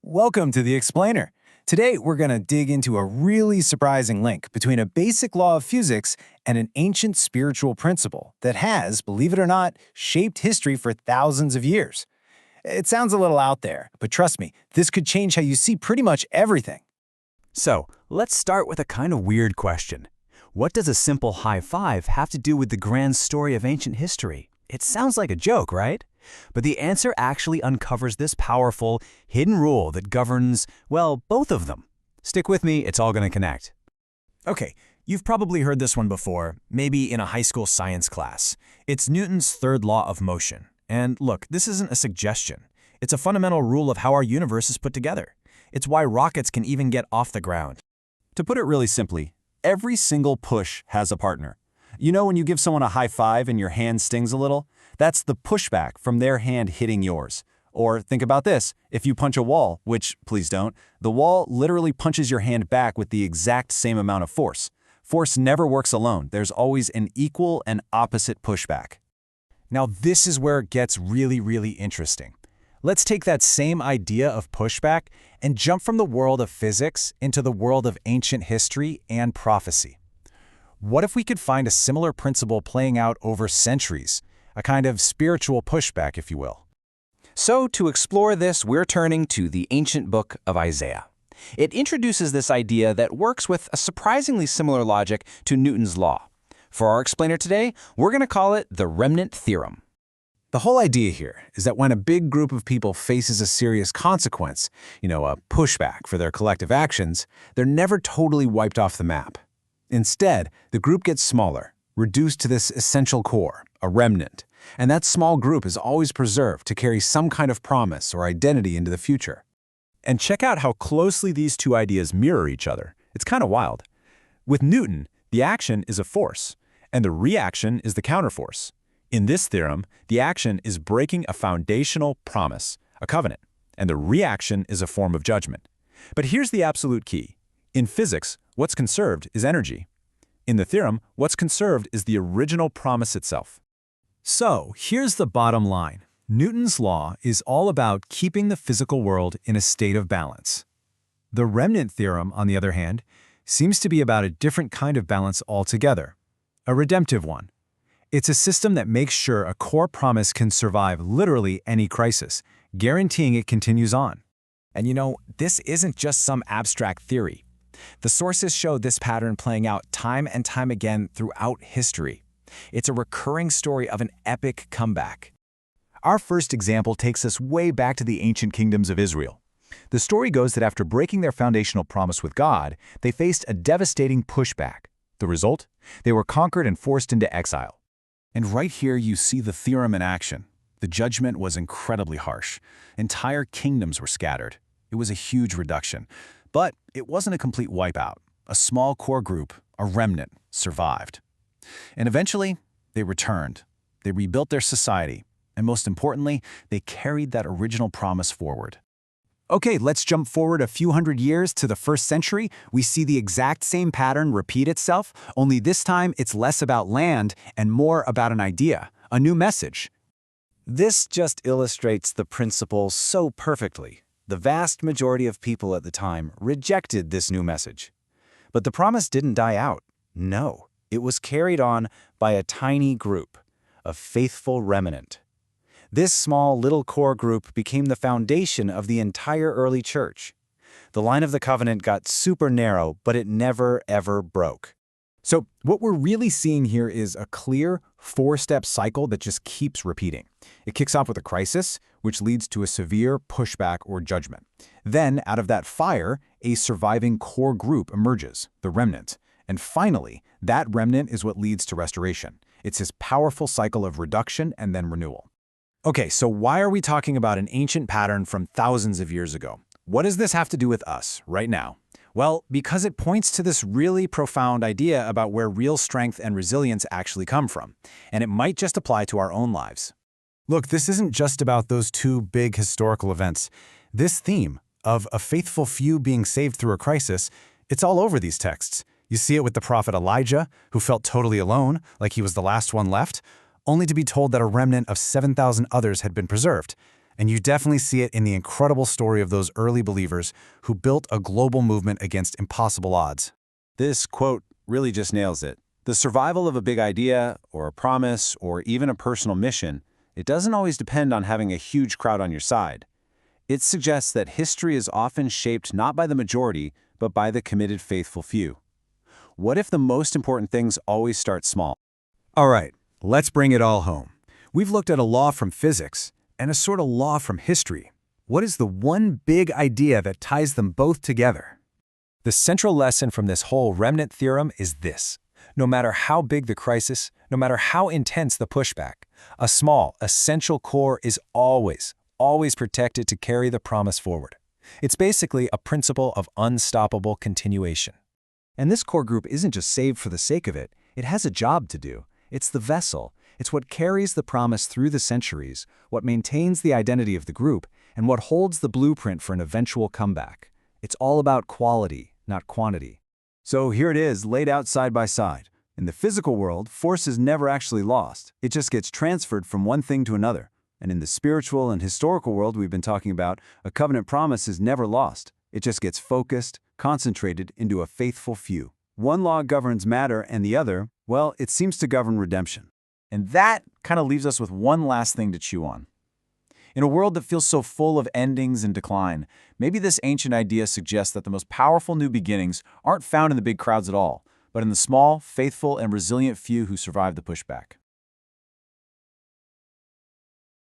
Welcome to The Explainer. Today, we're going to dig into a really surprising link between a basic law of physics and an ancient spiritual principle that has, believe it or not, shaped history for thousands of years. It sounds a little out there, but trust me, this could change how you see pretty much everything. So, let's start with a kind of weird question. What does a simple high five have to do with the grand story of ancient history? It sounds like a joke, right? But the answer actually uncovers this powerful, hidden rule that governs, well, both of them. Stick with me, it's all going to connect. Okay, you've probably heard this one before, maybe in a high school science class. It's Newton's third law of motion. And look, this isn't a suggestion. It's a fundamental rule of how our universe is put together. It's why rockets can even get off the ground. To put it really simply, every single push has a partner. You know when you give someone a high five and your hand stings a little? That's the pushback from their hand hitting yours. Or think about this, if you punch a wall, which please don't, the wall literally punches your hand back with the exact same amount of force. Force never works alone. There's always an equal and opposite pushback. Now this is where it gets really interesting. Let's take that same idea of pushback and jump from the world of physics into the world of ancient history and prophecy. What if we could find a similar principle playing out over centuries, a kind of spiritual pushback, if you will? So, to explore this, we're turning to the ancient book of Isaiah. It introduces this idea that works with a surprisingly similar logic to Newton's law. For our explainer today, we're going to call it the remnant theorem. The whole idea here is that when a big group of people faces a serious consequence, a pushback for their collective actions, they're never totally wiped off the map. Instead, the group gets smaller, reduced to this essential core, a remnant, and that small group is always preserved to carry some kind of promise or identity into the future. And check out how closely these two ideas mirror each other. It's kind of wild. With Newton, the action is a force, and the reaction is the counterforce. In this theorem, the action is breaking a foundational promise, a covenant, and the reaction is a form of judgment. But here's the absolute key. In physics, what's conserved is energy. In the theorem, what's conserved is the original promise itself. So, here's the bottom line. Newton's law is all about keeping the physical world in a state of balance. The remnant theorem, on the other hand, seems to be about a different kind of balance altogether, a redemptive one. It's a system that makes sure a core promise can survive literally any crisis, guaranteeing it continues on. And this isn't just some abstract theory. The sources show this pattern playing out time and time again throughout history. It's a recurring story of an epic comeback. Our first example takes us way back to the ancient kingdoms of Israel. The story goes that after breaking their foundational promise with God, they faced a devastating pushback. The result? They were conquered and forced into exile. And right here you see the theorem in action. The judgment was incredibly harsh. Entire kingdoms were scattered. It was a huge reduction. But it wasn't a complete wipeout. A small core group, a remnant, survived. And eventually, they returned. They rebuilt their society. And most importantly, they carried that original promise forward. Okay, let's jump forward a few hundred years to the first century. We see the exact same pattern repeat itself, only this time it's less about land and more about an idea, a new message. This just illustrates the principle so perfectly. The vast majority of people at the time rejected this new message. But the promise didn't die out. No, it was carried on by a tiny group, a faithful remnant. This small little core group became the foundation of the entire early church. The line of the covenant got super narrow, but it never, ever broke. So what we're really seeing here is a clear, four-step cycle that just keeps repeating. It kicks off with a crisis, which leads to a severe pushback or judgment. Then, out of that fire, a surviving core group emerges, the remnant. And finally, that remnant is what leads to restoration. It's this powerful cycle of reduction and then renewal. Okay, so why are we talking about an ancient pattern from thousands of years ago? What does this have to do with us, right now? Well, because it points to this really profound idea about where real strength and resilience actually come from, and it might just apply to our own lives. Look, this isn't just about those two big historical events. This theme of a faithful few being saved through a crisis, it's all over these texts. You see it with the prophet Elijah, who felt totally alone, like he was the last one left, only to be told that a remnant of 7,000 others had been preserved. And you definitely see it in the incredible story of those early believers who built a global movement against impossible odds. This quote really just nails it. The survival of a big idea, or a promise, or even a personal mission, it doesn't always depend on having a huge crowd on your side. It suggests that history is often shaped not by the majority, but by the committed faithful few. What if the most important things always start small? All right, let's bring it all home. We've looked at a law from physics and a sort of law from history. What is the one big idea that ties them both together? The central lesson from this whole remnant theorem is this. No matter how big the crisis, no matter how intense the pushback, a small, essential core is always protected to carry the promise forward. It's basically a principle of unstoppable continuation. And this core group isn't just saved for the sake of it. It has a job to do. It's the vessel. It's what carries the promise through the centuries, what maintains the identity of the group, and what holds the blueprint for an eventual comeback. It's all about quality, not quantity. So here it is, laid out side by side. In the physical world, force is never actually lost. It just gets transferred from one thing to another. And in the spiritual and historical world we've been talking about, a covenant promise is never lost. It just gets focused, concentrated into a faithful few. One law governs matter and the other, well, it seems to govern redemption. And that kind of leaves us with one last thing to chew on. In a world that feels so full of endings and decline, maybe this ancient idea suggests that the most powerful new beginnings aren't found in the big crowds at all, but in the small, faithful, and resilient few who survive the pushback.